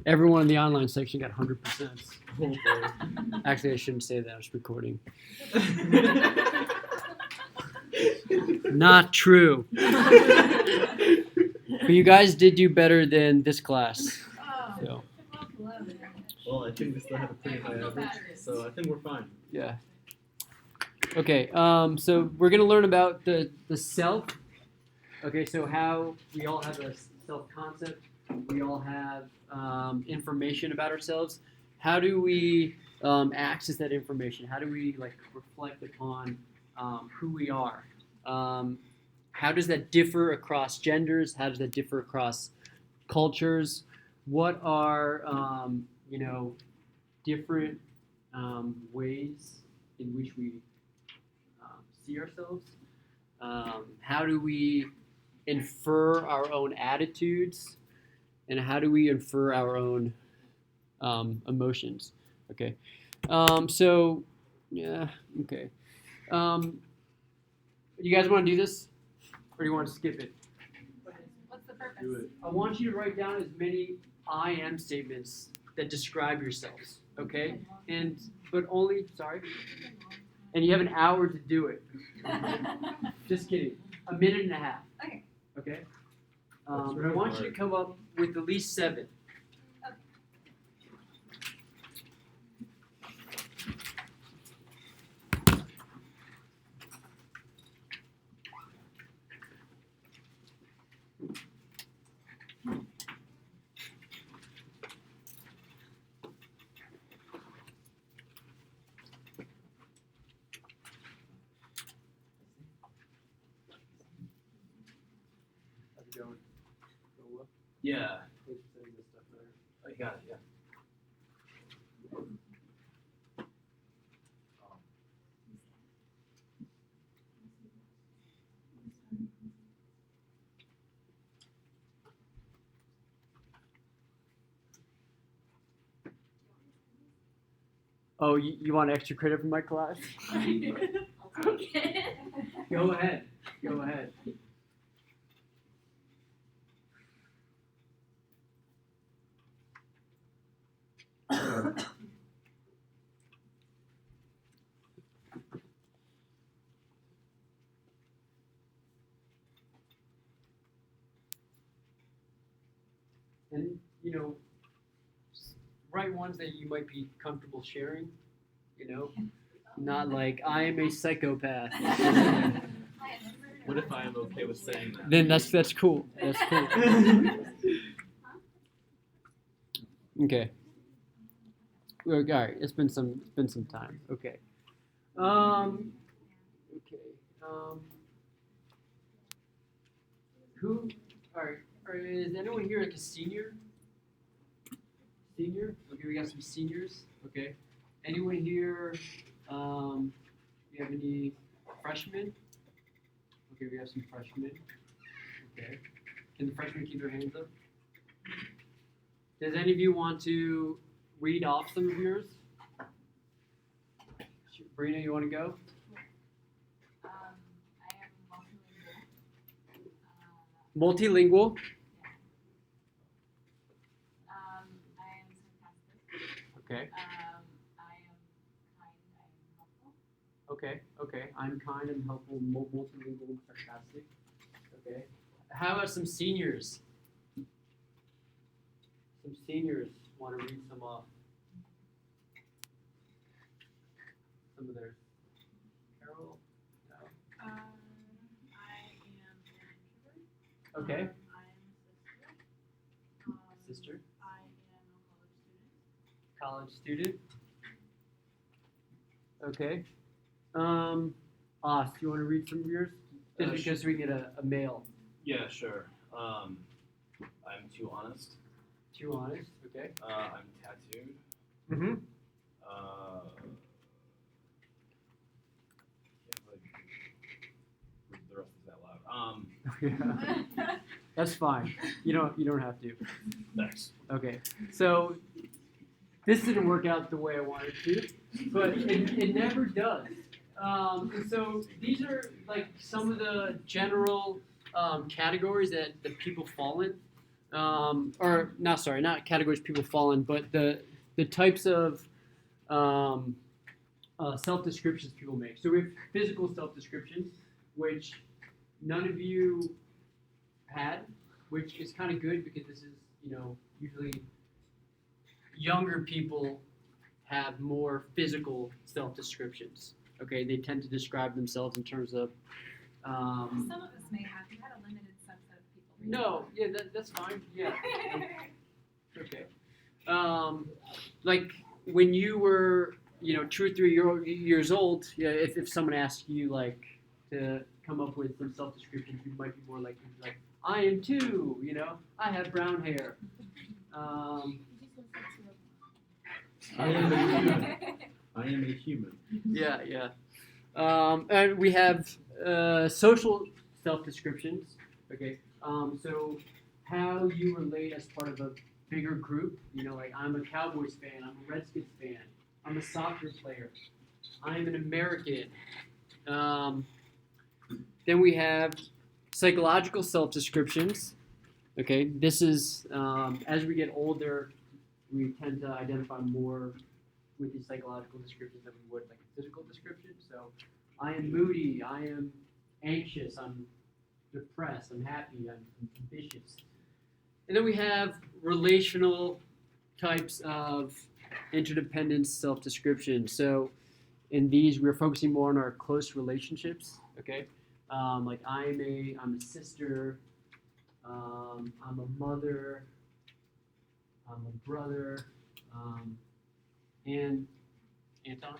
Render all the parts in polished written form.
Everyone in the online section got 100%. Actually, I shouldn't say that. I was recording. Not true. But you guys did do better than this class. So. Well, I think we still have a pretty high average, so I think we're fine. Yeah. Okay. So we're gonna learn about the self. Okay. So how we all have a self-concept. We all have information about ourselves. How do we access that information? How do we reflect upon who we are? How does that differ across genders? How does that differ across cultures? What are different ways in which we see ourselves? How do we infer our own attitudes? And how do we infer our own emotions? Okay. So, yeah, okay. You guys want to do this? Or do you want to skip it? What's the purpose? Do it. I want you to write down as many I am statements that describe yourselves, okay? But only, sorry? And you have an hour to do it. Just kidding. A minute and a half. Okay. Okay? That's But I really want you to hard. come up with at least 7. How's it going? Going well? Yeah. Thanks for sending this stuff there. I got it, yeah. Oh, you want extra credit for my class? I'll take it. Go ahead. Go ahead. And, write ones that you might be comfortable sharing, Not like, I am a psychopath. What if I am okay with saying that? Then that's cool. That's cool. Okay. All right. It's been some time. Okay. Okay. Who? All right. Is anyone here like a senior? Senior? Okay, we got some seniors. Okay. Anyone here? You have any freshmen? Okay, we have some freshmen. Okay. Can the freshmen keep their hands up? Does any of you want to read off some of yours? Brina, you want to go? I am multilingual. Multilingual. I am sarcastic. Okay. I am kind. I am helpful. Okay. I'm kind and helpful, multilingual, sarcastic. Okay. How about some seniors? Some seniors want to read some off. Some of theirs. Carol? No. I am an introvert. Okay. I am a sister. Sister. I am a college student. College student. Okay. Oz, do you want to read some of yours? Just because we get a male. Yeah, sure. I'm too honest. Too honest. Okay. I'm tattooed. Mm-hmm. Can't the rest is that loud. Yeah. That's fine. You don't have to. Thanks. Okay. So this didn't work out the way I wanted to, but it never does. And so these are like some of the general categories that people fall in. or not sorry, not categories people fall in, but the types of self descriptions people make. So we have physical self descriptions, which none of you had, which is kind of good because this is usually younger people have more physical self descriptions. Okay, they tend to describe themselves in terms of. Some of us may have. You had a limited subset of people. No, yeah, that's fine. Yeah. Okay. Like when you were, 2 or 3 years old, yeah, if someone asked you like to come up with some self descriptions, you might be more likely to be like, I am too, I have brown hair. I am a human. I am a human. Yeah. And we have social self descriptions. Okay. So how you relate as part of a bigger group. Like I'm a Cowboys fan. I'm a Redskins fan. I'm a soccer player. I'm an American. Then we have psychological self descriptions. Okay. This is as we get older, we tend to identify more with these psychological descriptions than we would like a physical description. So I am moody, I am anxious, I'm depressed, I'm happy, I'm ambitious. And then we have relational types of interdependence self-description. So in these, we're focusing more on our close relationships. Okay, like I'm a sister, I'm a mother, I'm a brother, and Anton.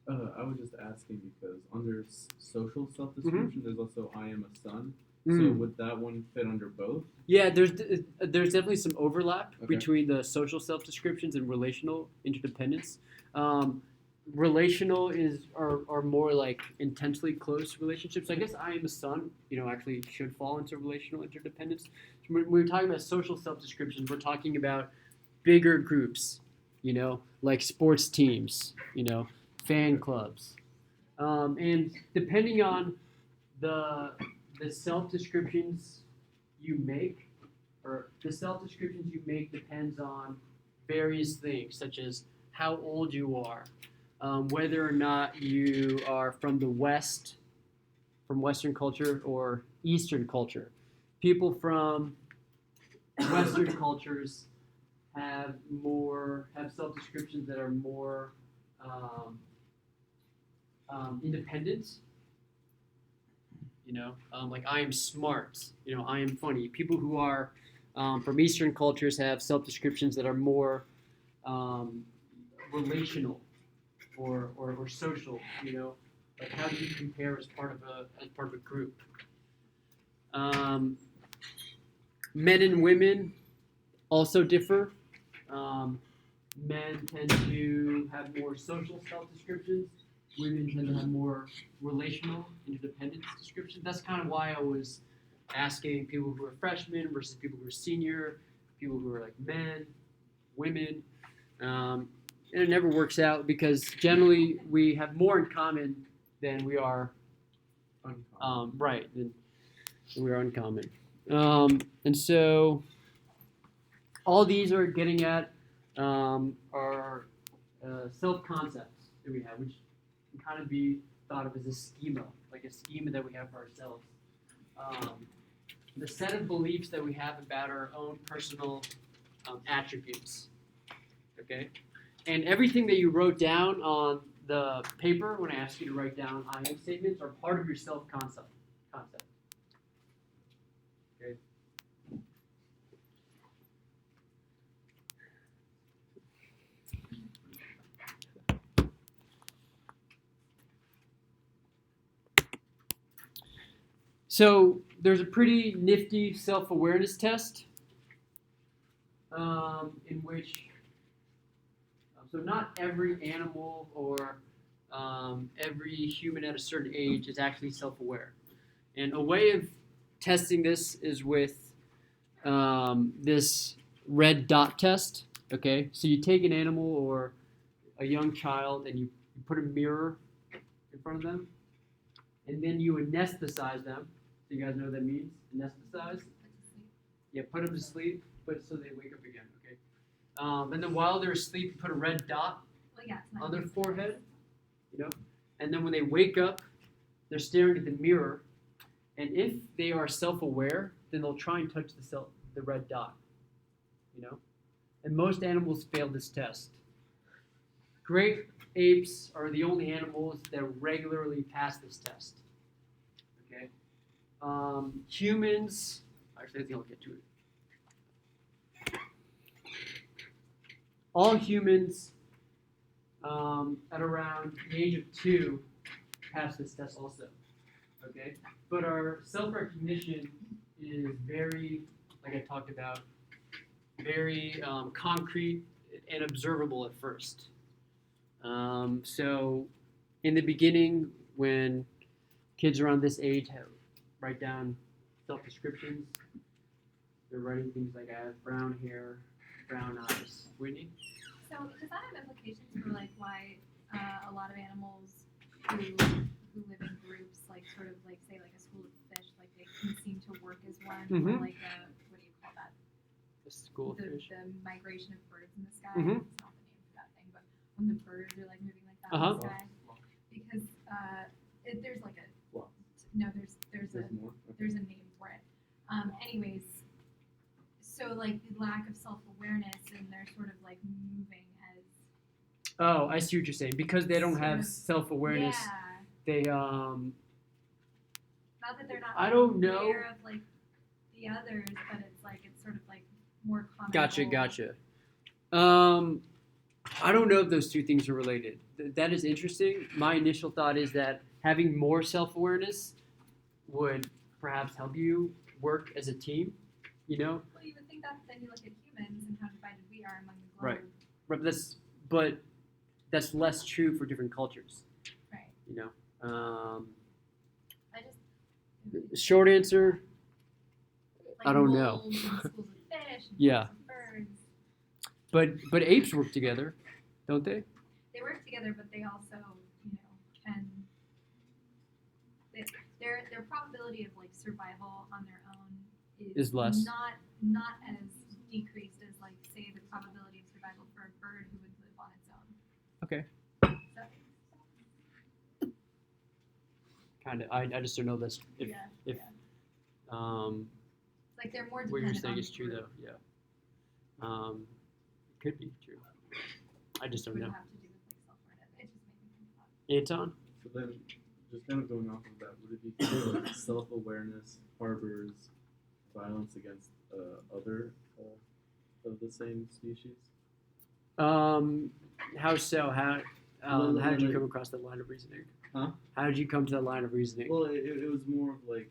I was just asking because under social self-description, there's also I am a son. So Mm. would that one fit under both? Yeah, there's definitely some overlap Okay. between the social self descriptions and relational interdependence. Relational are more like intensely close relationships. I guess I am a son, actually should fall into relational interdependence. When we're talking about social self descriptions, we're talking about bigger groups, like sports teams, fan clubs, and depending on the self descriptions you make, or the self descriptions you make depends on various things, such as how old you are, whether or not you are from the West, from Western culture, or Eastern culture. People from Western cultures have self descriptions that are more independent. Like I am smart. I am funny. People who are from Eastern cultures have self descriptions that are more relational or social. Like how do you compare as part of a group? Men and women also differ. Men tend to have more social self descriptions. Women tend to have more relational interdependence descriptions. That's kind of why I was asking people who are freshmen versus people who are senior, people who are like men, women, and it never works out because generally we have more in common than we are right than we are uncommon. And so all these are getting at our self concepts that we have, which can kind of be thought of as a schema, like a schema that we have for ourselves. The set of beliefs that we have about our own personal attributes. Okay? And everything that you wrote down on the paper when I asked you to write down I am statements are part of your self concept. Okay? So there's a pretty nifty self-awareness test in which, so not every animal or every human at a certain age is actually self-aware. And a way of testing this is with this red dot test. Okay, so you take an animal or a young child and you put a mirror in front of them, and then you anesthetize them. So you guys know what that means? Anesthetize? Yeah, put them to sleep. but so they wake up again. Okay. And then while they're asleep, you put a red dot Well, yeah, it's not on their used. forehead, you know, and then when they wake up, they're staring at the mirror, and if they are self-aware, then they'll try and touch the red dot, you know, and most animals fail this test. Great apes are the only animals that regularly pass this test. Okay, humans. Actually, I think I'll get to it. All humans at around the age of 2 pass this test also. Okay, but our self-recognition is very, like I talked about, very concrete and observable at first. So in the beginning, when kids around this age write down self-descriptions, they're writing things like I have brown hair, brown eyes. Whitney? So does that have implications for like why a lot of animals who live in groups, like sort of like say like a school of fish, like they can seem to work as one, Mhm. or like a what do you call that? The school of The fish. migration of birds in the sky. Mhm. It's not the name for that thing, but when the birds are like moving like that Uh-huh. in the sky, because there's like a Well, no, there's there's more. Okay. there's a name for it. Anyways, so like the lack of self-awareness and they're sort of like moving as Oh, I see what you're saying. Because they don't Sort have of- self-awareness, yeah. they Not that they're not I don't know. aware of like the others, but it's sort of like more common. Gotcha. I don't know if those two things are related. That is interesting. My initial thought is that having more self-awareness would perhaps help you work as a team. You know, Well, you would think that, but then you look at humans and how divided we are among the globe. Right. but that's less true for different cultures. Right. You know. I just Short answer. like I don't know. wolves and schools of fish and Yeah. schools of birds. But apes work together, don't they? They work together, but they also, can their probability of like survival on their own Is less. not as decreased as like say the probability of survival for a bird who would live on its own. Okay. So, Kind of. I just don't know this. If yeah. Like they're more what dependent you're saying on is the true group, though. Yeah. It could be true. I just don't would know. have to do with like self-awareness. It just made me think about it. Anton? So then, just kind of going off of that, would it be kind of like self-awareness harbors violence against other of the same species? How so? How Well, how did you like- come across that line of reasoning? Huh? How did you come to that line of reasoning? Well, it was more of like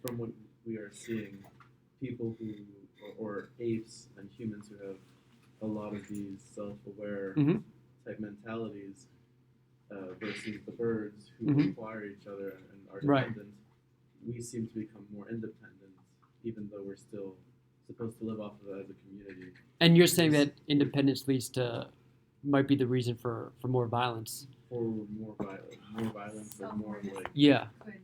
from what we are seeing, people who or apes and humans who have a lot of these self-aware Mhm. type mentalities versus the birds who Mhm. require each other and are Right. dependent. We seem to become more independent, even though we're still supposed to live off of it as a community. And you're saying that independence might be the reason for more violence. Or more violence, or more like Yeah. Could lead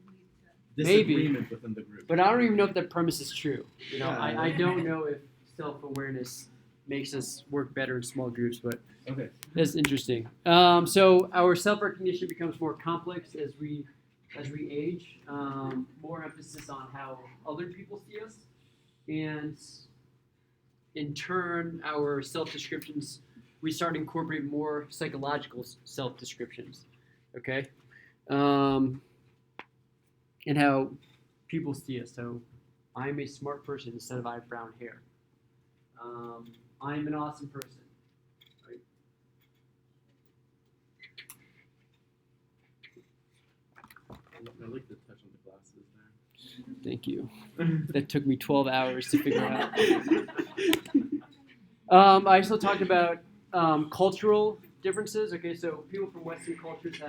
to Maybe. disagreement within the group. But I don't even know if that premise is true. You know, Yeah. I don't know if self-awareness makes us work better in small groups, but Okay. that's interesting. So our self-recognition becomes more complex as we age. More emphasis on how other people see us, and in turn, our self-descriptions, we start incorporating more psychological self-descriptions. Okay, and how people see us. So, I'm a smart person instead of I have brown hair. I'm an awesome person. Right? I like the touch on the glasses there. Thank you. That took me 12 hours to figure out. I also talked about cultural differences. Okay, so people from Western cultures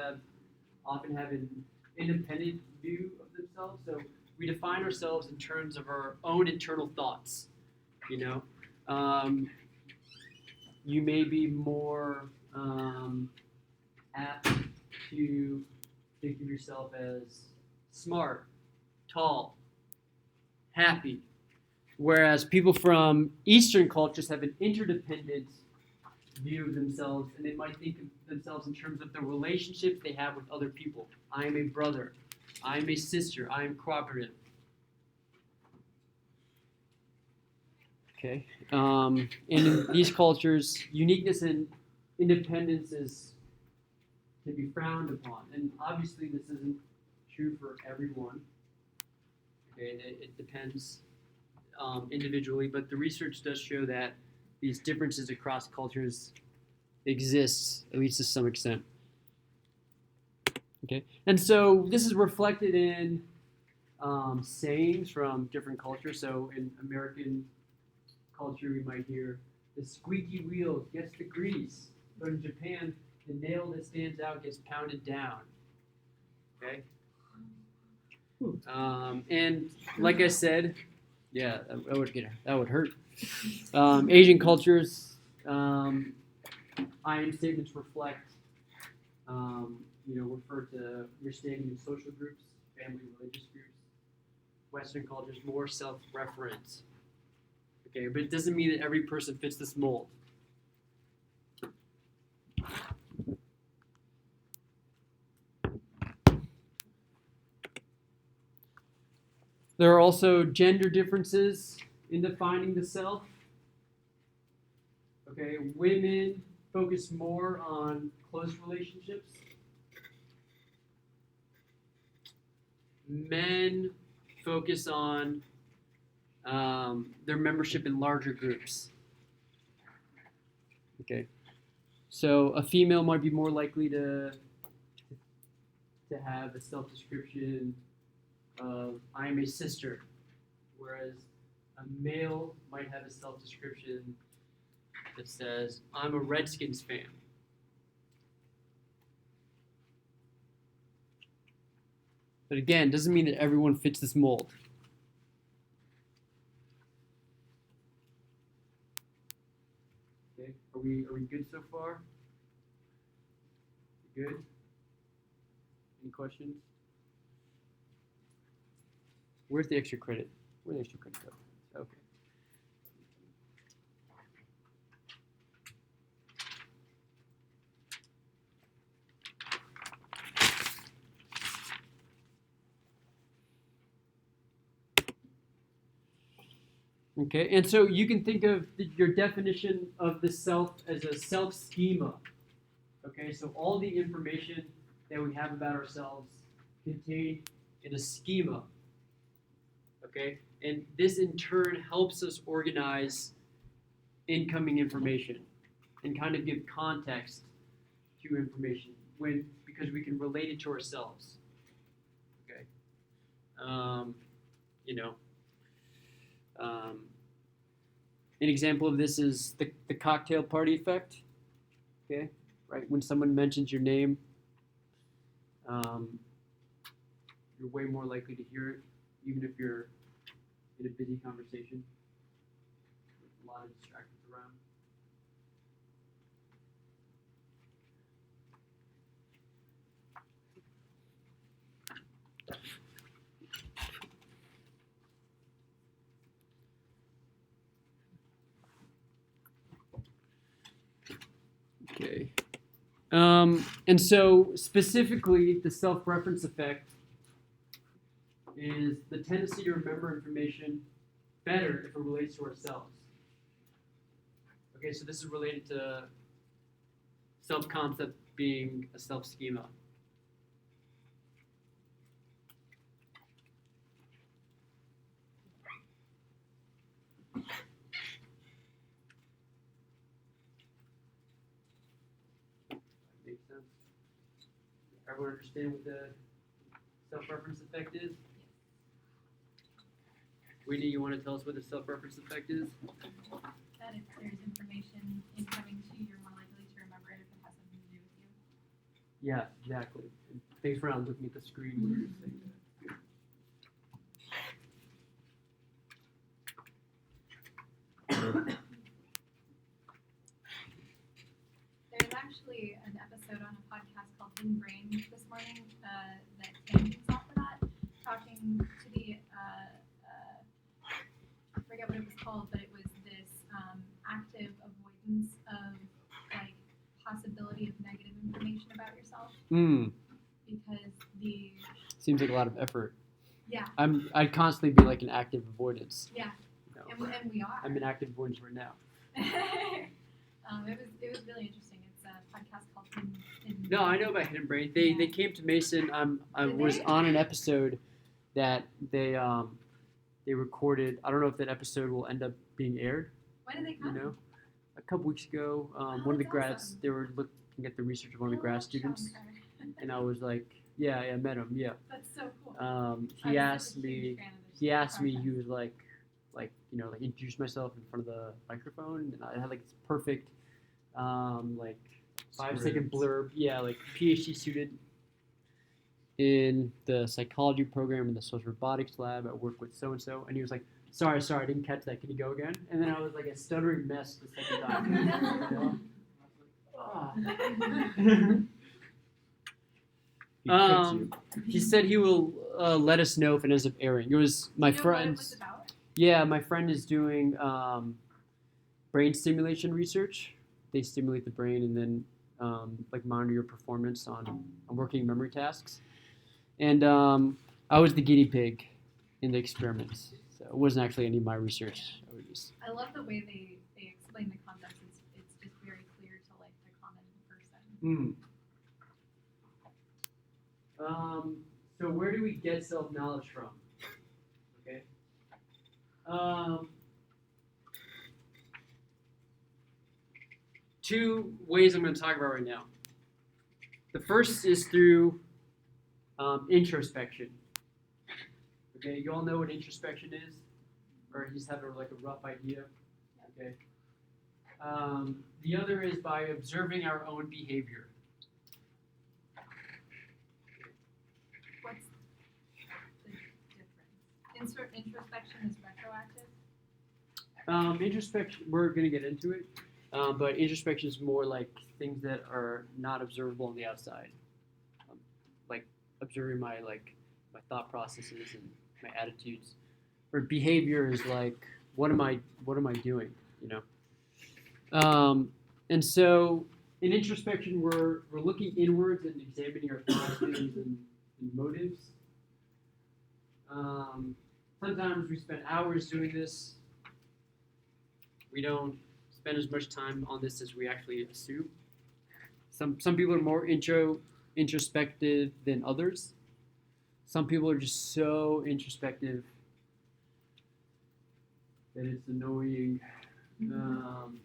often have an independent view of themselves. So we define ourselves in terms of our own internal thoughts. You know, you may be more apt to think of yourself as smart, tall, happy, whereas people from Eastern cultures have an interdependent view of themselves, and they might think of themselves in terms of the relationships they have with other people. I am a brother. I am a sister. I am cooperative. Okay. And in these cultures, uniqueness and independence can be frowned upon. And obviously, this isn't true for everyone. Okay, it depends individually, but the research does show that these differences across cultures exist, at least to some extent. Okay, and so this is reflected in sayings from different cultures. So in American culture, we might hear, the squeaky wheel gets the grease. But in Japan, the nail that stands out gets pounded down. Okay? And like I said, yeah, that would hurt. Asian cultures, I am statements reflect, refer to your standing in social groups, family, religious groups. Western cultures, more self-reference. Okay, but it doesn't mean that every person fits this mold. There are also gender differences in defining the self. Okay, women focus more on close relationships. Men focus on their membership in larger groups. Okay, so a female might be more likely to have a self-description of I am a sister, whereas a male might have a self-description that says I'm a Redskins fan. But again, doesn't mean that everyone fits this mold. Okay, are we good so far? Good? Any questions? Where's the extra credit? Where'd the extra credit go? Okay. Okay, and so you can think of your definition of the self as a self-schema. Okay, so all the information that we have about ourselves contained in a schema. Okay, and this in turn helps us organize incoming information and kind of give context to information because we can relate it to ourselves. Okay, an example of this is the cocktail party effect. Okay, right? When someone mentions your name, you're way more likely to hear it, even if you're in a busy conversation with a lot of distractions around. Okay. And so specifically, the self-reference effect is the tendency to remember information better if it relates to ourselves. Okay, so this is related to self-concept being a self-schema. Makes sense? Everyone understand what the self-reference effect is? Whitney, you want to tell us what the self-reference effect is? That if there's information incoming to you, you're more likely to remember it if it has something to do with you. Yeah, exactly. And thanks for not looking at the screen when you're saying that. There's actually an episode on a podcast called Hidden Brain this morning that tangents off of that, talking to the I forget what active avoidance of like possibility of negative information about yourself because the Seems like a lot of effort. yeah I'd constantly be like an active avoidance. yeah You know. and we are. I'm in active avoidance right now. It was really interesting. It's a podcast called In No, I know about Hidden Brain. They came to Mason. I Did was they? on an episode that they recorded. I don't know if that episode will end up being aired. When did they You come? know, a couple weeks ago, one of the that's grads awesome. they were looking at the research of one of the I grad love students, Shankar. and I was like, yeah, I met him. Yeah. That's so cool. He I'm asked such a huge me. fan of this He asked me. podcast. He was like introduce myself in front of the microphone, and I had like this perfect, like 5-second Script. blurb. Yeah, like PhD student in the psychology program in the social robotics lab. I work with so and so, and he was like, "Sorry, I didn't catch that. Can you go again?" And then I was like a stuttering mess the second time. You know? He picked Um, He said he will let us know if it ends up airing. It was my You know what it friend's. was about? Yeah, my friend is doing brain stimulation research. They stimulate the brain and then like monitor your performance on working memory tasks. And I was the guinea pig in the experiments, so it wasn't actually any of my research. I was just I love the way they explain the concepts. It's just very clear to like the common person. So where do we get self-knowledge from? Okay. Two ways I'm going to talk about right now. The first is through introspection. Okay, you all know what introspection is, or you just have like a rough idea. Okay. The other is by observing our own behavior. What's the difference? Introspection is retroactive. Introspection, we're going to get into it, but introspection is more like things that are not observable on the outside, like observing my thought processes and my attitudes. Or behavior is like what am I doing, you know? And so in introspection, we're looking inwards and examining our thoughts, feelings, and motives. Sometimes we spend hours doing this. We don't spend as much time on this as we actually assume. Some people are more introspective than others. Some people are just so introspective that it's annoying. And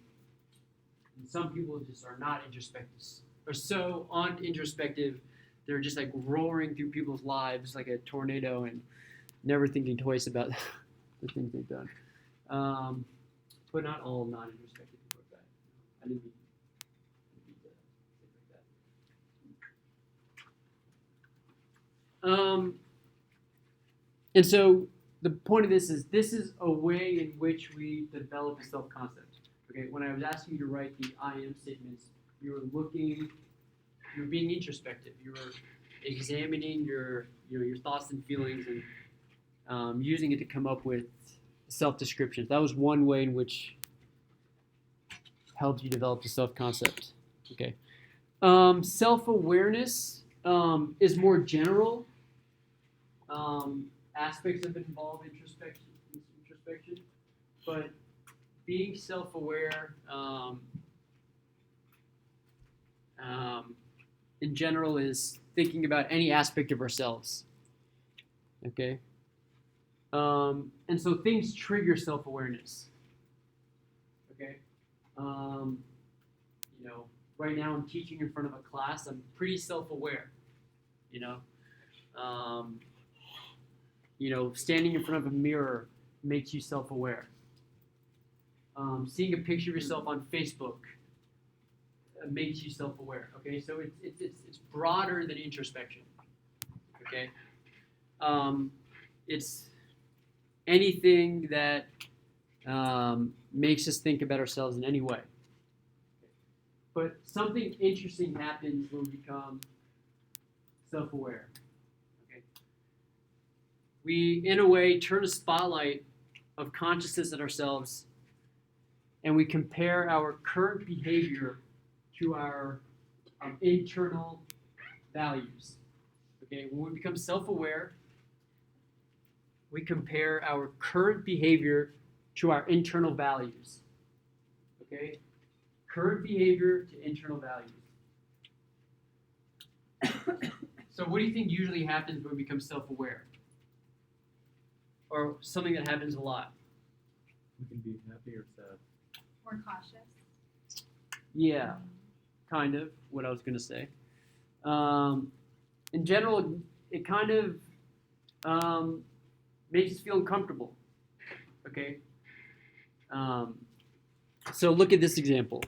some people just are not introspective, are so unintrospective. They're just like roaring through people's lives like a tornado and never thinking twice about the things they've done. But not all non-introspective people are bad. I didn't mean to say like that. And so the point of this is a way in which we develop a self-concept. Okay, when I was asking you to write the I am statements, you were being introspective. You were examining your thoughts and feelings and using it to come up with self-descriptions. That was one way in which helped you develop the self-concept. Okay. Self-awareness is more general. Aspects of it involve introspection, but being self-aware in general is thinking about any aspect of ourselves. Okay. And so things trigger self-awareness. Okay. Right now I'm teaching in front of a class. I'm pretty self-aware. Standing in front of a mirror makes you self-aware. Seeing a picture of yourself on Facebook makes you self-aware. Okay, so it's broader than introspection. Okay, it's anything that makes us think about ourselves in any way. But something interesting happens when we become self-aware. Okay, we, in a way, turn a spotlight of consciousness at ourselves and we compare our current behavior to our internal values. Okay, when we become self-aware, we compare our current behavior to our internal values. Okay, current behavior to internal values. So what do you think usually happens when we become self-aware? Or something that happens a lot? We can be happy or sad. More cautious. Yeah, kind of what I was going to say. In general, it kind of makes us feel uncomfortable. Okay? So look at this example.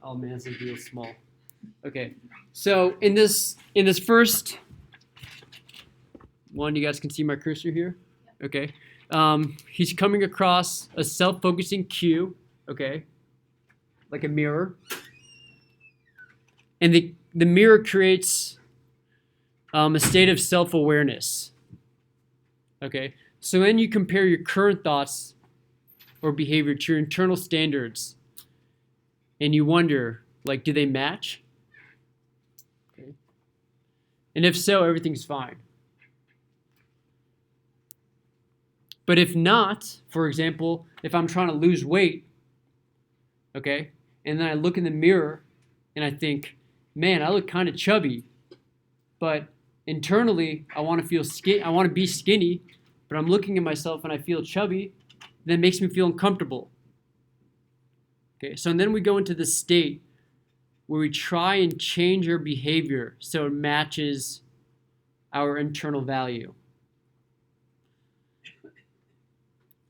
Oh man, this is real small. Okay, so in this first one, you guys can see my cursor here. Okay, he's coming across a self-focusing cue. Okay, like a mirror, and the mirror creates a state of self-awareness. Okay, so then you compare your current thoughts or behavior to your internal standards, and you wonder, like, do they match? Okay. And if so, everything's fine. But if not, for example, if I'm trying to lose weight, okay, and then I look in the mirror and I think, man, I look kind of chubby, but internally I want to feel I want to be skinny, but I'm looking at myself and I feel chubby, then it makes me feel uncomfortable. Okay, so and then we go into the state where we try and change our behavior so it matches our internal value.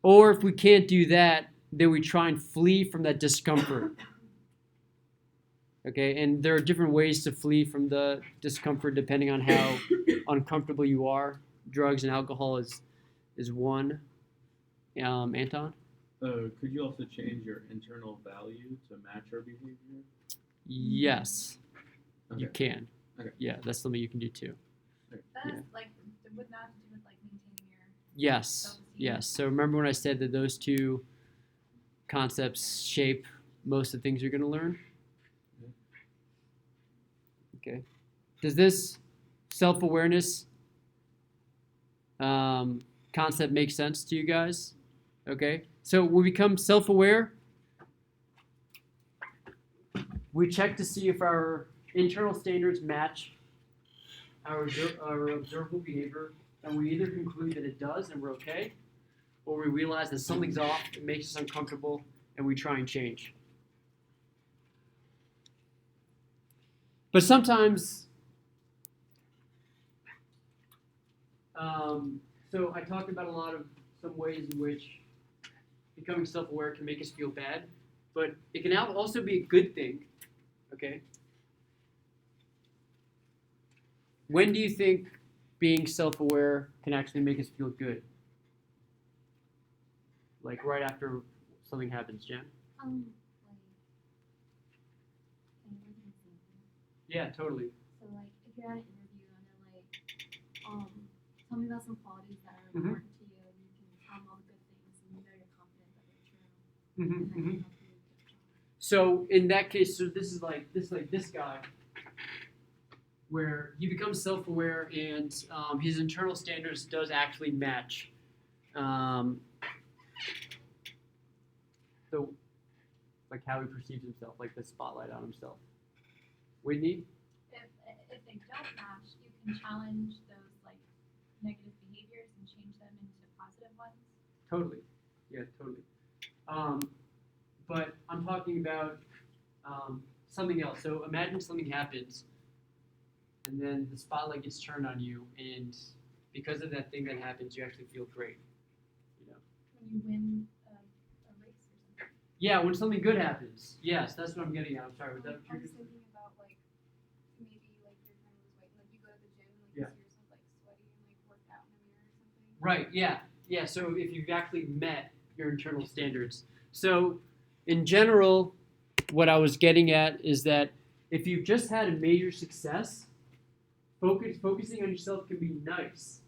Or if we can't do that, then we try and flee from that discomfort. Okay, and there are different ways to flee from the discomfort depending on how uncomfortable you are. Drugs and alcohol is one. Anton? Could you also change your internal value to match our behavior? Yes, Okay. you can. Okay. Yeah, that's something you can do too. That Yeah. has, like, would not have to do with like maintaining your Yes, self-esteem. yes. So remember when I said that those two concepts shape most of the things you're going to learn? Okay. Does this self-awareness concept make sense to you guys? Okay. So we become self-aware. We check to see if our internal standards match our observable behavior, and we either conclude that it does and we're okay, or we realize that something's off, it makes us uncomfortable, and we try and change. But sometimes, so I talked about some ways in which becoming self-aware can make us feel bad, but it can also be a good thing, okay? When do you think being self-aware can actually make us feel good? Like right after something happens, Jen? Like, can you give an example? Yeah, totally. So like, if you're at an interview and they're like, tell me about some qualities that are Mhm. important to you, and you can tell them all the good things, and you know you're confident that they're true, and that can help you get a job. So in that case, so this is like this guy, where he becomes self-aware and his internal standards does actually match the like how he perceives himself, like the spotlight on himself. Whitney? If they don't match, you can challenge those like negative behaviors and change them into positive ones. Totally. Yeah, totally. But I'm talking about something else. So imagine something happens, and then the spotlight gets turned on you, and because of that thing that happens, you actually feel great. You know? When you win a race or something. Yeah, when something good happens. Yes, that's what I'm getting at. I'm sorry. Was that I what was you thinking about like maybe like you're trying to lose weight and like you go to the gym and like Yeah. you see yourself like sweaty and like worked out in a mirror or something. Right, yeah. Yeah, so if you've actually met your internal standards. So in general, what I was getting at is that if you've just had a major success, focusing on yourself can be nice.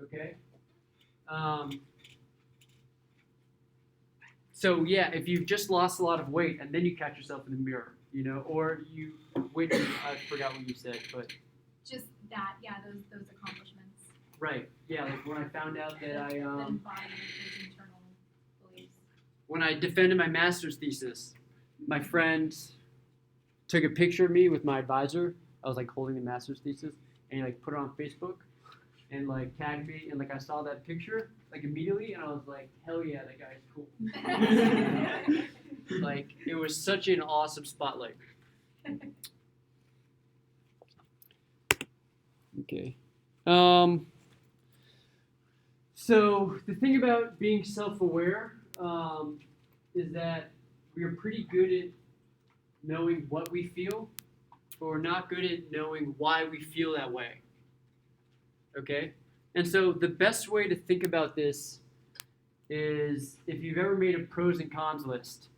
Okay? So yeah, if you've just lost a lot of weight and then you catch yourself in the mirror, or you wait, I forgot what you said, but Just that, yeah, those accomplishments. right, yeah, like when I found out that I That embody those internal beliefs. when I defended my master's thesis, my friend took a picture of me with my advisor. I was like holding the master's thesis, and he like put it on Facebook, and like tagged me, and like I saw that picture like immediately, and I was like, hell yeah, that guy's cool. Like it was such an awesome spotlight. Okay. So the thing about being self-aware is that we are pretty good at knowing what we feel, but we're not good at knowing why we feel that way. Okay? And so the best way to think about this is if you've ever made a pros and cons list.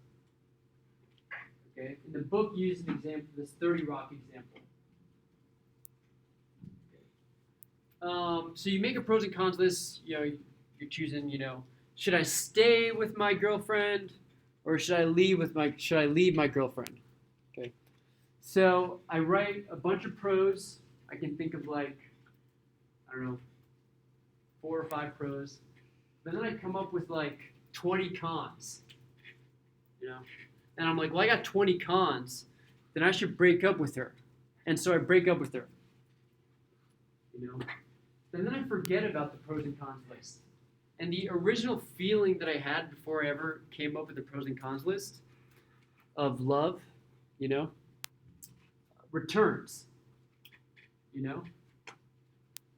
Okay? In the book, you use an example, this 30 Rock example. So you make a pros and cons list. You're choosing. Should I stay with my girlfriend, or should I leave my girlfriend? Okay. So I write a bunch of pros. I can think of like, I don't know, 4 or 5 pros. But then I come up with like 20 cons. And I'm like, well, I got 20 cons. Then I should break up with her. And so I break up with her. And then I forget about the pros and cons list. And the original feeling that I had before I ever came up with the pros and cons list of love, returns.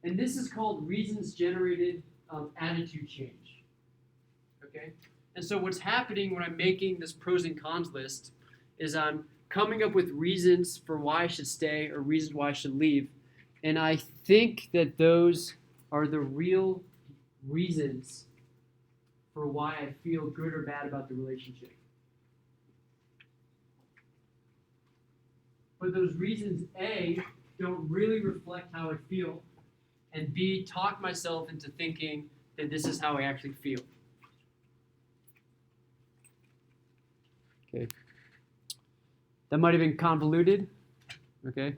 And this is called reasons generated attitude change. Okay? And so what's happening when I'm making this pros and cons list is I'm coming up with reasons for why I should stay or reasons why I should leave. And I think that those are the real reasons for why I feel good or bad about the relationship. But those reasons, A, don't really reflect how I feel, and B, talk myself into thinking that this is how I actually feel. Okay. That might have been convoluted. Okay.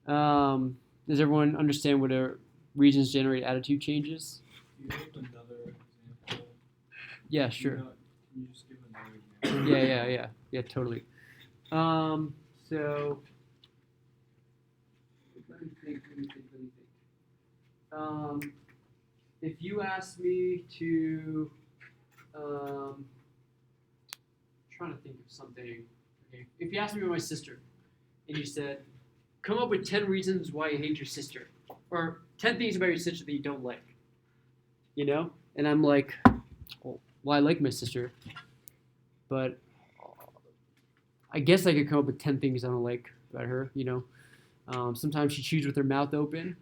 Does everyone understand what a reasons generate attitude changes? Do you have another example? Yeah, sure. Can you just give another example? Yeah, totally. So let me think. If you asked me to, trying to think of something. Okay, if you asked me about my sister, and you said, come up with 10 reasons why you hate your sister, or 10 things about your sister that you don't like, and I'm like, well, I like my sister, but I guess I could come up with 10 things I don't like about her, sometimes she chews with her mouth open,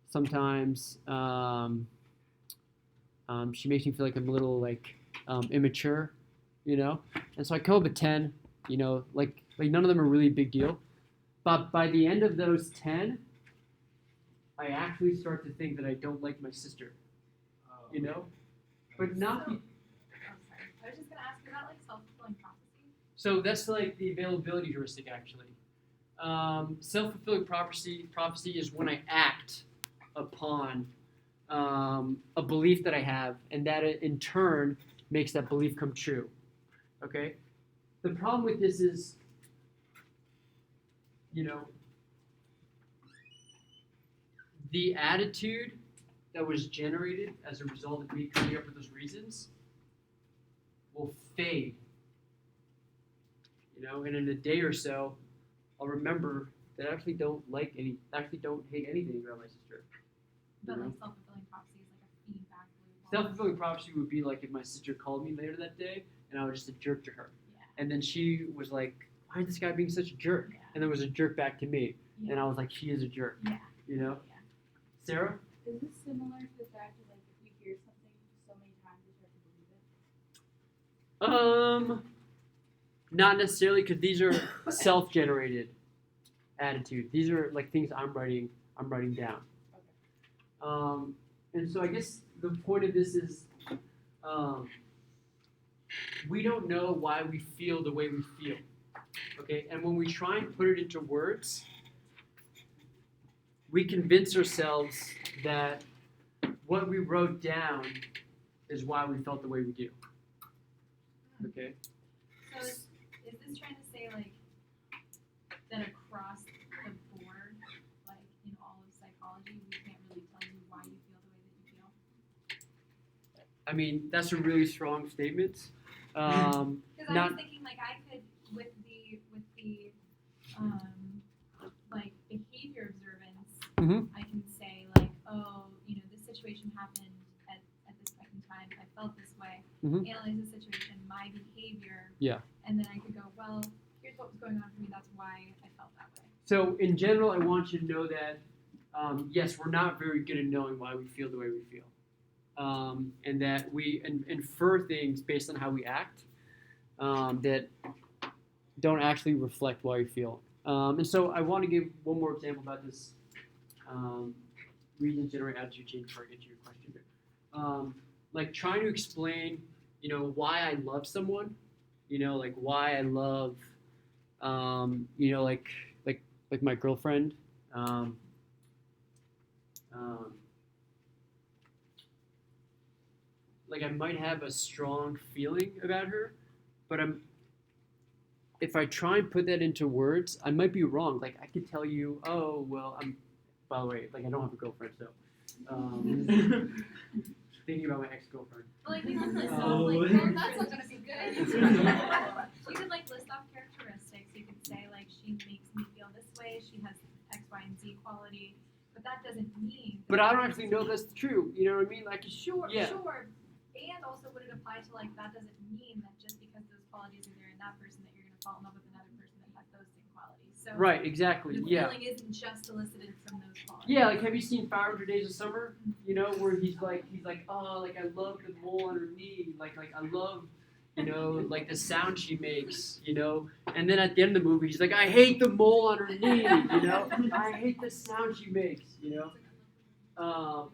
sometimes she makes me feel like I'm a little immature, and so I come up with 10, like none of them are really a big deal, but by the end of those 10, I actually start to think that I don't like my sister, but not. Oh, sorry. I was just gonna ask, is that like self-fulfilling prophecy? So that's like the availability heuristic, actually. Self-fulfilling prophecy is when I act upon a belief that I have, and that in turn makes that belief come true. Okay? The problem with this is, the attitude that was generated as a result of me coming up with those reasons will fade. And in a day or so, I'll remember that I actually don't hate anything about my sister. But like self-fulfilling prophecy is like a feedback loop. Self-fulfilling prophecy would be like if my sister called me later that day and I was just a jerk to her. Yeah. And then she was like, why is this guy being such a jerk? Yeah. And there was a jerk back to me. Yeah. And I was like, she is a jerk. Yeah. Yeah. Sarah? Is this similar to the fact that like if you hear something so many times you start to believe it? Not necessarily, because these are self-generated attitude. These are like things I'm writing down. Okay. And so I guess the point of this is, we don't know why we feel the way we feel. Okay, and when we try and put it into words, we convince ourselves that what we wrote down is why we felt the way we do. Okay? So is this trying to say like that across the board, like in all of psychology, we can't really tell you why you feel the way that you feel? I mean, that's a really strong statement. Because I Not- was thinking like I could with the like behavior observance, Mhm. I can say like, oh, you know, this situation happened at this point in time. I felt this way. Mhm. Analyze the situation, my behavior. Yeah. And then I could go, well, here's what was going on for me. That's why I felt that way. So, in general, I want you to know that, yes, we're not very good at knowing why we feel the way we feel. And that we infer things based on how we act that don't actually reflect why we feel. And so I want to give one more example about this reasons generate attitude change before I get to your question. Like trying to explain, you know, why I love someone, you know, like why I love, you know, like my girlfriend. Like I might have a strong feeling about her, but if I try and put that into words, I might be wrong. Like I could tell you, oh well, by the way, like I don't have a girlfriend, so thinking about my ex-girlfriend. But like you could list off Oh. like Well, that's not gonna be good. You could like list off characteristics. You could say like she makes me feel this way. She has X, Y, and Z quality. But that doesn't mean. But I don't actually know if that's true. You know what I mean? Like Sure, yeah. sure. And also, would it apply to like that doesn't mean that just because those qualities are there in that person that you're gonna fall in love with another person that has those same qualities. So Right, exactly. the Yeah. feeling isn't just elicited from those qualities. Yeah, like have you seen 500 Days of Summer? You know, where he's like, oh, like I love the mole on her knee, like I love, you know, like the sound she makes, you know. And then at the end of the movie, he's like, I hate the mole on her knee, you know. I hate the sound she makes, you know.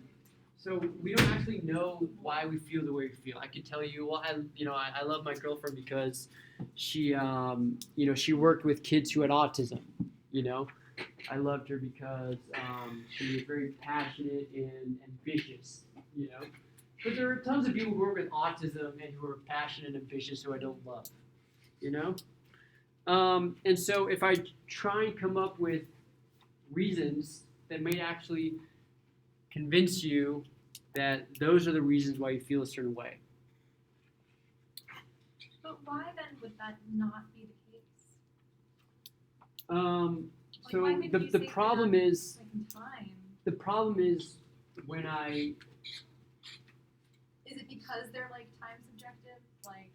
So we don't actually know why we feel the way we feel. I could tell you, well, I love my girlfriend because she, you know, she worked with kids who had autism, you know. I loved her because she was very passionate and ambitious, you know. But there are tons of people who work with autism and who are passionate and ambitious who I don't love, you know. And so if I try and come up with reasons that may actually convince you that those are the reasons why you feel a certain way. But why then would that not be the case? So why couldn't you the say problem that, is Like in time. when I Is it because they're like time subjective? Like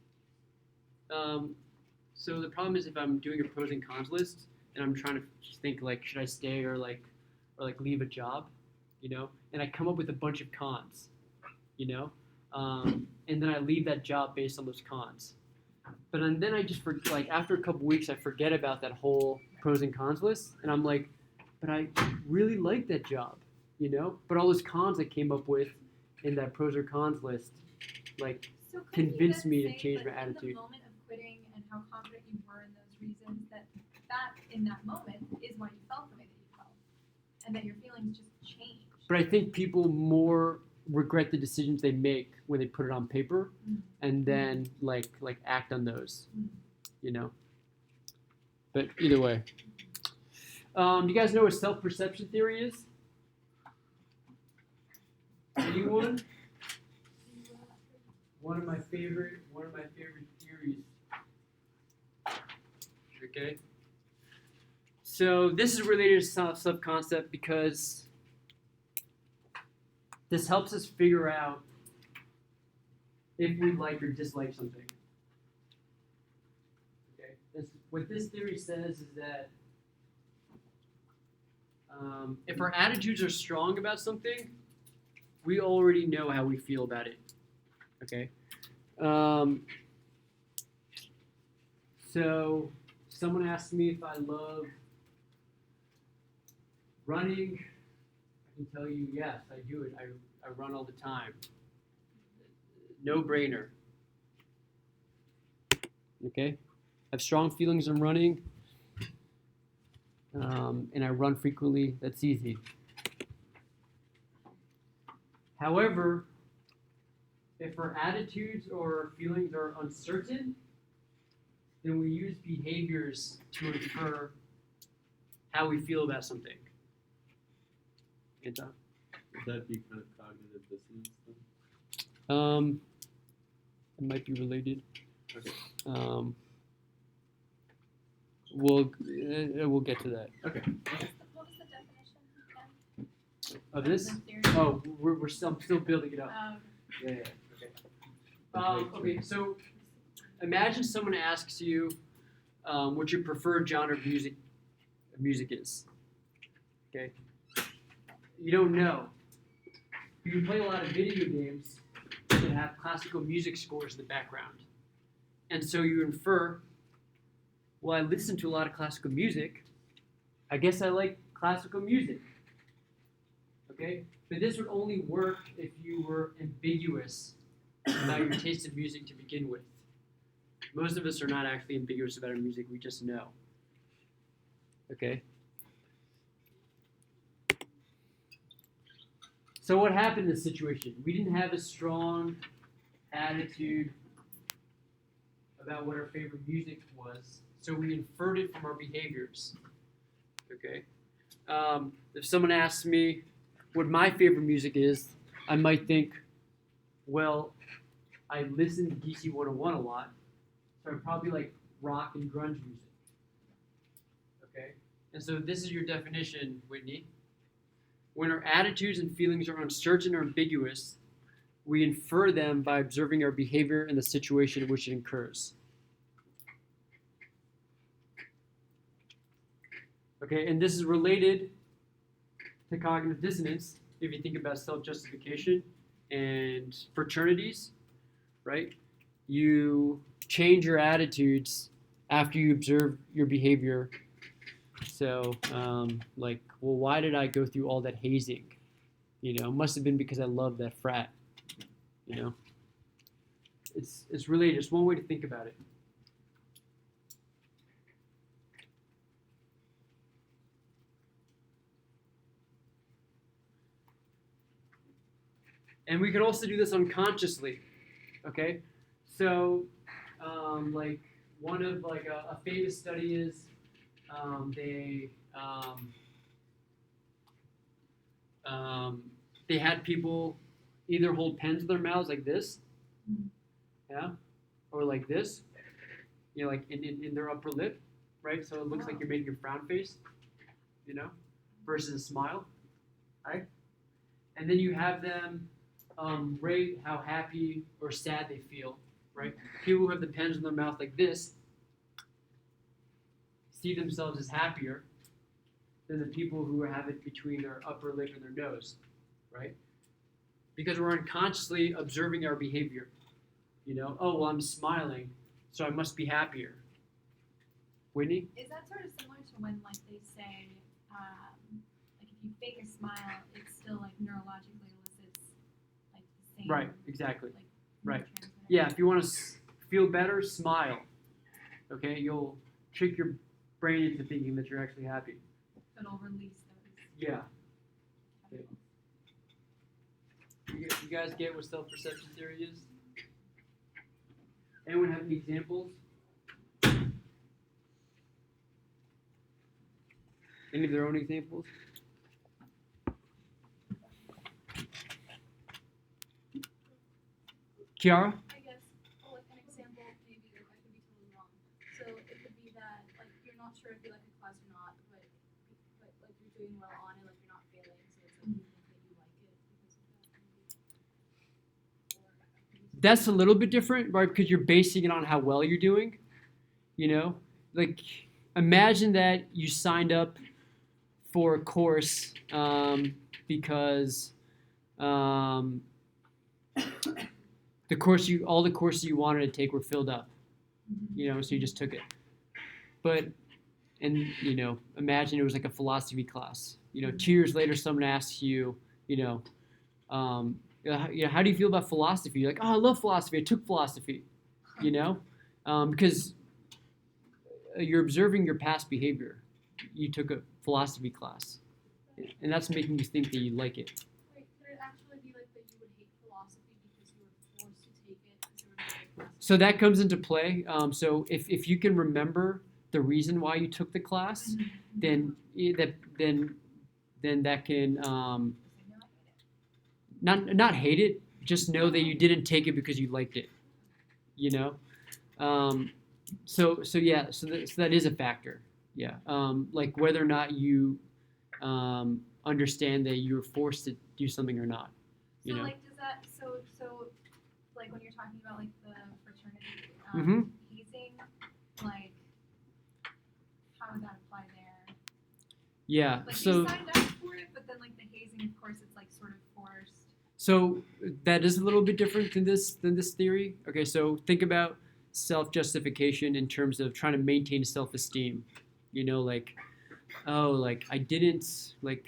so the problem is if I'm doing a pros and cons list and I'm trying to think like should I stay or leave a job, you know, and I come up with a bunch of cons, you know, and then I leave that job based on those cons. But then I just like after a couple weeks I forget about that whole pros and cons list and I'm like, but I really like that job, you know. But all those cons I came up with in that pros or cons list, like so could convinced you me then to say change that my in attitude. the moment of quitting and how confident you were in those reasons that in that moment is why you felt the way that you felt, and that your feelings just changed. But I think people more regret the decisions they make when they put it on paper, and then like act on those, you know. But either way, do you guys know what self-perception theory is? Anyone? One of my favorite theories. Okay. So this is related to self-concept because this helps us figure out if we like or dislike something. Okay. What this theory says is that if our attitudes are strong about something, we already know how we feel about it. Okay. So someone asked me if I love running. I can tell you, yes, I do it. I run all the time. No brainer. Okay? Have strong feelings on running, and I run frequently. That's easy. However, if our attitudes or feelings are uncertain, then we use behaviors to infer how we feel about something. Anton? Would that be kind of cognitive dissonance then? It might be related. Okay. We'll get to that. Okay. What was the definition again? Of this? The theory? Oh, we're still, I'm still building it up. Okay. Yeah. Okay. Okay. So imagine someone asks you what your preferred genre of music is. Okay. You don't know. You play a lot of video games that have classical music scores in the background, and so you infer, well, I listen to a lot of classical music. I guess I like classical music. Okay? But this would only work if you were ambiguous about your taste of music to begin with. Most of us are not actually ambiguous about our music, we just know. Okay? So what happened in this situation? We didn't have a strong attitude about what our favorite music was, so we inferred it from our behaviors. Okay? If someone asks me what my favorite music is, I might think, well, I listen to DC 101 a lot, so I probably like rock and grunge music. Okay? And so this is your definition, Whitney. When our attitudes and feelings are uncertain or ambiguous, we infer them by observing our behavior and the situation in which it occurs. Okay, and this is related to cognitive dissonance if you think about self-justification and fraternities, right? You change your attitudes after you observe your behavior. So, like, well, why did I go through all that hazing? You know, it must have been because I love that frat. You know, it's really just one way to think about it. And we could also do this unconsciously. Okay, so like one of like a famous study is they had people either hold pens in their mouths like this, yeah, or like this, you know, like in their upper lip, right? So it looks like you're making a frown face, you know, versus a smile, right? And then you have them rate how happy or sad they feel, right? People who have the pens in their mouth like this see themselves as happier than the people who have it between their upper lip and their nose, right? Because we're unconsciously observing our behavior. You know, oh, well, I'm smiling, so I must be happier. Whitney? Is that sort of similar to when, like, they say, like, if you fake a smile, it still, like, neurologically elicits, like, the same. Right, exactly. Like, Right. neurotransmitter? Yeah, if you want to feel better, smile. Okay, you'll trick your brain into thinking that you're actually happy. So it'll release those. Yeah. chemicals. You guys get what self-perception theory is? Anyone have any examples? Any of their own examples? Kiara? I guess, like an example, maybe I could be totally wrong. So it could be that like you're not sure if you like a class or not, but like you're doing well on it, like you're not failing, so it's like you think that you like it because of that. Maybe. That's a little bit different, right? Because you're basing it on how well you're doing. You know, like imagine that you signed up for a course because all the courses you wanted to take were filled up. You know, so you just took it. And you know, imagine it was like a philosophy class. You know, 2 years later, someone asks you, you know, how do you feel about philosophy? You're like, oh, I love philosophy. I took philosophy, because you're observing your past behavior. You took a philosophy class, and that's making you think that you like it. Wait, could it actually be like that you would hate philosophy because you were forced to take it because there were no other classes? So that comes into play. So if you can remember the reason why you took the class, then that can not hate it. Just know that you didn't take it because you liked it. So that is a factor. Yeah. Like whether or not you understand that you're forced to do something or not. So like does that so like when you're talking about like the fraternity Mhm. hazing, like how would that apply there? Yeah. Like So. you signed up for it, but then like the hazing, of course, it's like sort of forced. So that is a little bit different than this theory. Okay, so think about self-justification in terms of trying to maintain self-esteem. Like, oh, like I didn't like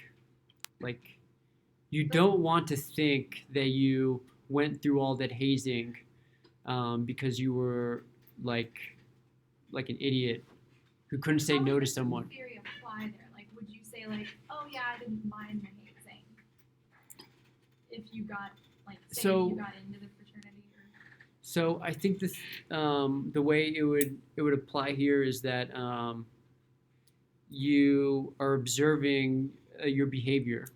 you don't want to think that you went through all that hazing because you were like an idiot who couldn't say How no would to this someone. theory apply there? Like, would you say like, oh yeah, I didn't mind the hazing if you got like, say So- if you got into the fraternity or So I think this the way it would apply here is that you are observing your behavior,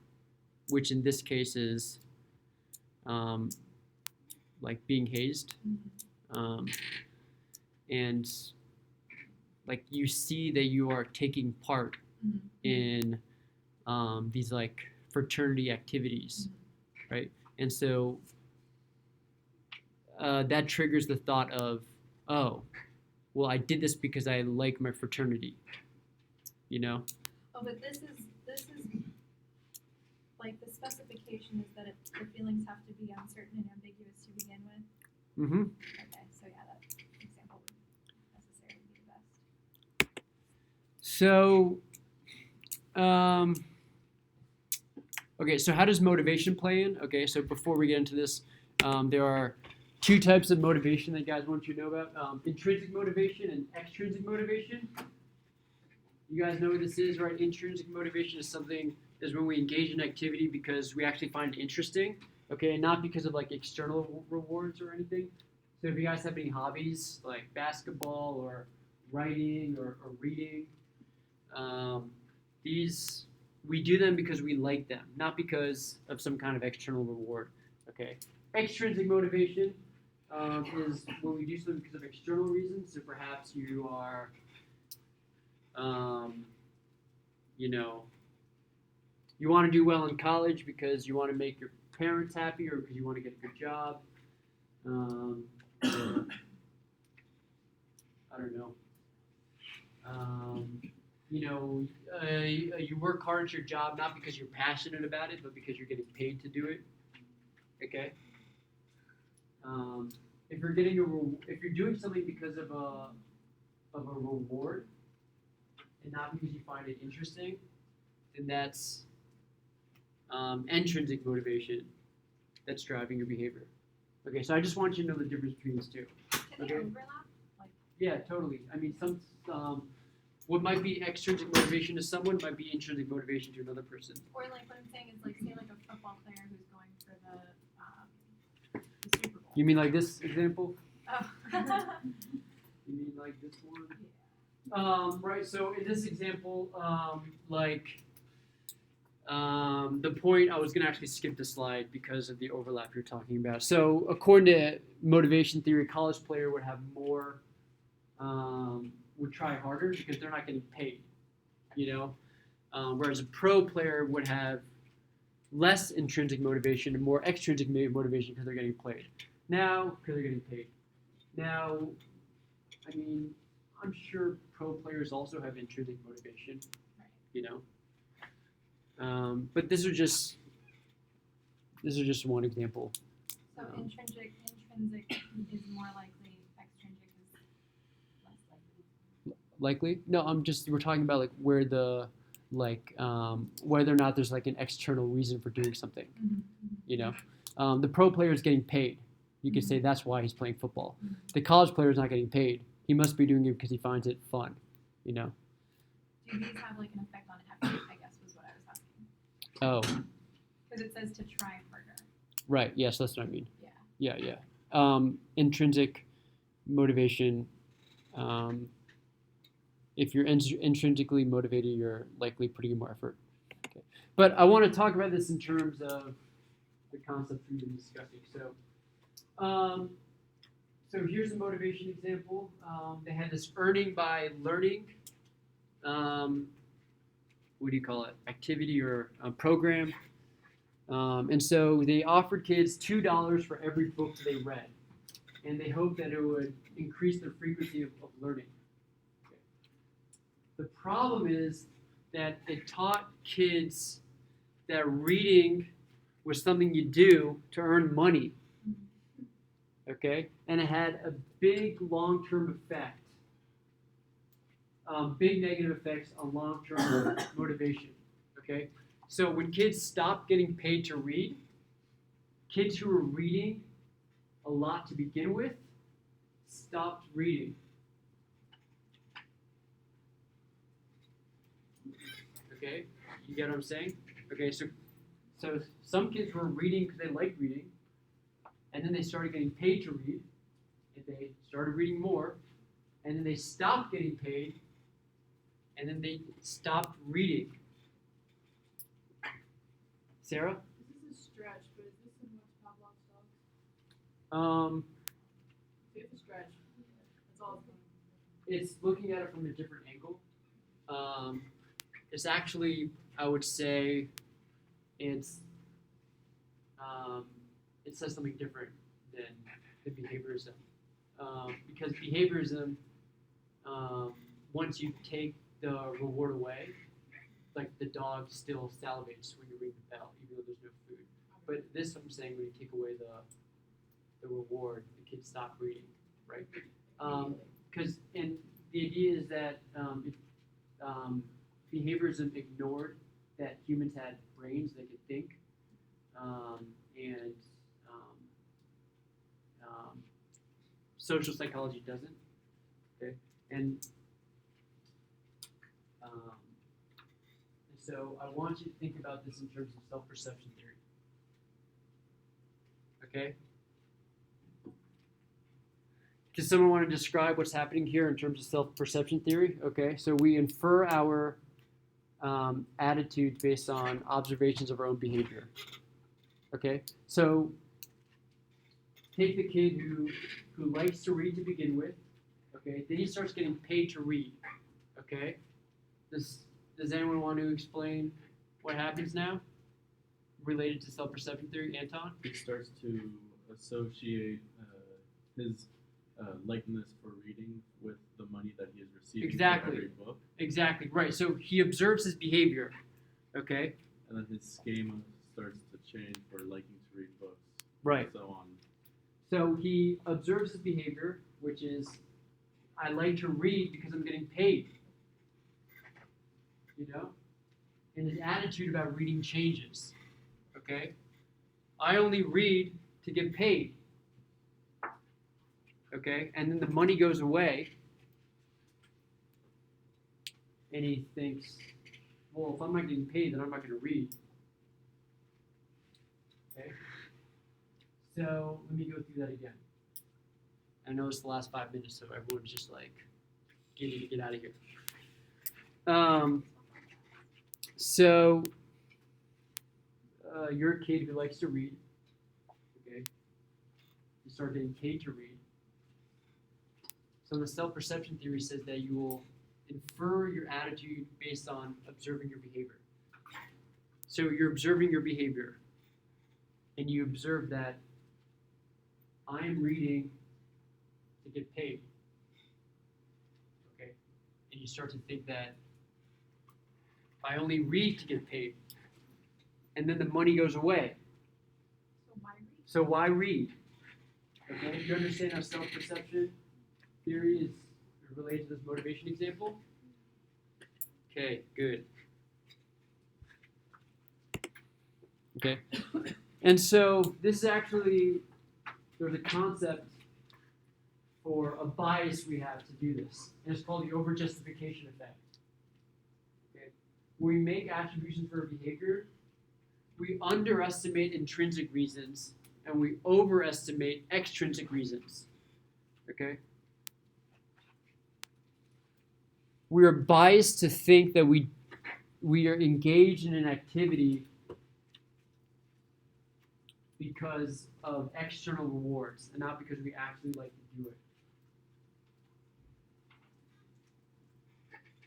which in this case is like being hazed, and like you see that you are taking part in these like fraternity activities, right? And so that triggers the thought of, oh, well, I did this because I like my fraternity, Oh, but this is like the specification is that the feelings have to be uncertain and ambiguous to begin with. Mm-hmm. Okay, so yeah, that example would necessarily be the best. So, okay, so how does motivation play in? Okay, so before we get into this, there are two types of motivation that you guys want you to know about: intrinsic motivation and extrinsic motivation. You guys know what this is, right? Intrinsic motivation is when we engage in activity because we actually find it interesting, okay, and not because of like external rewards or anything. So if you guys have any hobbies like basketball or writing or reading, these we do them because we like them, not because of some kind of external reward. Okay. Extrinsic motivation is when we do something because of external reasons. So perhaps you are, you want to do well in college because you want to make your parents happy or because you want to get a good job. Or, I don't know. You work hard at your job not because you're passionate about it, but because you're getting paid to do it. Okay. If you're doing something because of a reward and not because you find it interesting, then that's intrinsic motivation that's driving your behavior. Okay, so I just want you to know the difference between these two. Can they overlap? Like, Yeah, totally. I mean, what might be extrinsic motivation to someone might be intrinsic motivation to another person. or like what I'm saying is like say like a football player who's going for the Super Bowl. You mean like this example? Oh. You mean like this one? Right. So in this example, the point I was gonna actually skip the slide because of the overlap you're talking about. So according to motivation theory, a college player would have more, would try harder because they're not getting paid, whereas a pro player would have less intrinsic motivation and more extrinsic motivation because they're getting paid. Because they're getting paid. Now, I mean, I'm sure pro players also have intrinsic motivation, but this is just one example. So intrinsic is more likely, extrinsic is less likely. Likely? No, we're talking about like where the whether or not there's like an external reason for doing something, The pro player is getting paid. You could say that's why he's playing football. The college player is not getting paid. He must be doing it because he finds it fun, you know. Do these have like an effect on effort, I guess was what I was asking. Oh, Because it says to try harder. right. Yes, that's what I mean. Yeah. Yeah. Intrinsic motivation. If you're intrinsically motivated, you're likely putting in more effort. Okay. But I want to talk about this in terms of the concepts we've been discussing. So here's a motivation example. They had this earning by learning. What do you call it? Activity or program. And so they offered kids $2 for every book they read, and they hoped that it would increase their frequency of learning. Okay. The problem is that it taught kids that reading was something you do to earn money. Okay, and it had a big long-term effect, big negative effects on long-term motivation. Okay, so when kids stopped getting paid to read, kids who were reading a lot to begin with stopped reading. Okay, you get what I'm saying? Okay, so some kids were reading because they liked reading, and then they started getting paid to read, and they started reading more, and then they stopped getting paid, and then they stopped reading. Sarah? This is a stretch, but is this similar to Pavlov's dog? It's a stretch. That's all it's going. It's looking at it from a different angle. It's actually, I would say, it says something different than behaviorism. Because behaviorism, once you take the reward away, like the dog still salivates when you ring the bell, even though there's no food. But this, I'm saying, when you take away the reward, the kids stop reading, right? Because and the idea is that behaviorism ignored that humans had brains that could think, and social psychology doesn't. Okay, and so I want you to think about this in terms of self-perception theory. Okay. Does someone want to describe what's happening here in terms of self-perception theory? Okay, so we infer our attitudes based on observations of our own behavior. Okay, so take the kid who likes to read to begin with. Okay, then he starts getting paid to read. Okay, does anyone want to explain what happens now related to self-perception theory, Anton? He starts to associate his likeness for reading with the money that he is receiving Exactly. for every book, Exactly, right. So he observes his behavior. Okay, and then his schema starts to change for liking to read books, right. and so on. So he observes his behavior, which is, I like to read because I'm getting paid. You know? And his attitude about reading changes. Okay? I only read to get paid. Okay? And then the money goes away. And he thinks, well, if I'm not getting paid, then I'm not going to read. Okay? So let me go through that again. I know it's the last 5 minutes, so everyone's just like, you need to get out of here. So you're a kid who likes to read. Okay. You start getting paid to read. So the self-perception theory says that you will infer your attitude based on observing your behavior. So you're observing your behavior, and you observe that I am reading to get paid. Okay? And you start to think that I only read to get paid. And then the money goes away. So why read? So why read? Okay? Do you understand how self-perception theory is related to this motivation example? Okay, good. Okay. And so this is actually, there's a concept for a bias we have to do this. And it's called the overjustification effect. Okay? When we make attributions for a behavior, we underestimate intrinsic reasons and we overestimate extrinsic reasons. Okay? We are biased to think that we are engaged in an activity because of external rewards and not because we actually like to do it.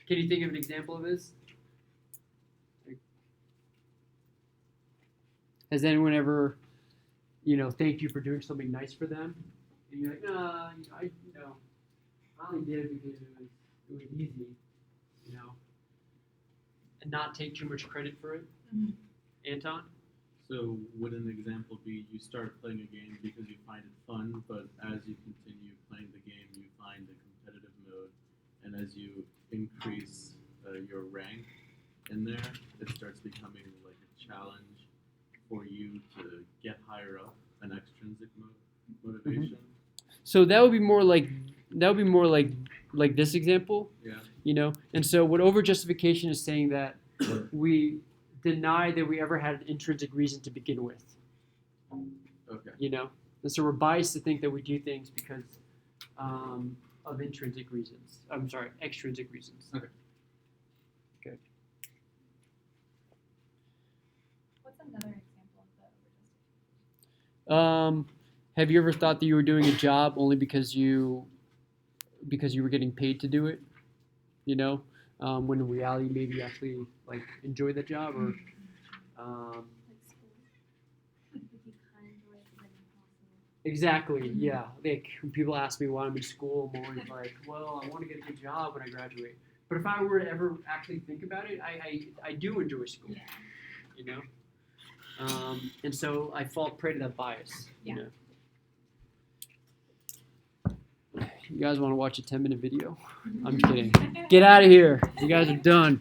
Can you think of an example of this? Has anyone ever, thanked you for doing something nice for them? And you're like, I only did it because it was easy, and not take too much credit for it. Mhm. Anton? So would an example be you start playing a game because you find it fun, but as you continue playing the game, you find the competitive mode, and as you increase your rank in there, it starts becoming like a challenge for you to get higher up, an extrinsic motivation. So that would be more like this example, Yeah. And so what overjustification is saying that we deny that we ever had an intrinsic reason to begin with, Okay. And so we're biased to think that we do things because of intrinsic reasons. I'm sorry, extrinsic reasons. Okay. Okay. What's another example of the overjustification? Have you ever thought that you were doing a job only because you were getting paid to do it? When in reality maybe you actually enjoy the job or Like school. Would be kind or like impossible. exactly, yeah. Like when people ask me why I'm in school, I'm always like, well, I want to get a good job when I graduate. But if I were to ever actually think about it, I do enjoy school. Yeah. And so I fall prey to that bias. Yeah. You guys want to watch a 10-minute video? I'm kidding. Get out of here. You guys are done.